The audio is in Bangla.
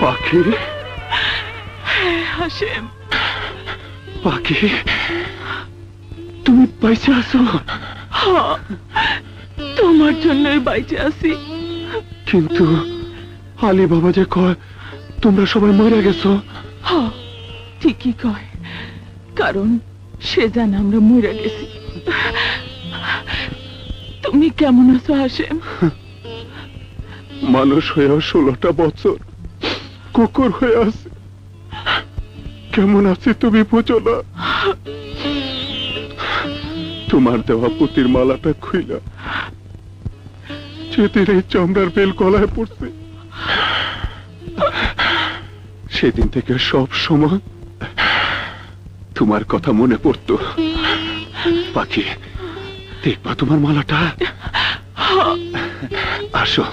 পাখি, হাসেম, পাখি, তুমি বাইচে আছো? তোমার জন্যই বাইচে আছি। কিন্তু আলী বাবা যে কয় তোমরা সবাই মরে গেছো। ঠিকই কয়, কারণ সে জানে আমরা মরে গেছি। তুমি কেমন আছো হাসেম? মানুষ হয়ে 16টা বছর কুকুর হয়ে আছে, কেমন আছে তুমি বুঝো না? তোমার দেওয়া পুতির মালাটা খুইলা যেদিন এই চামড়ার বেল গলায় পড়ছে, সেদিন থেকে সব সময় তোমার কথা মনে পড়তো। পাখি, দেখবা তোমার মালাটা? আসো।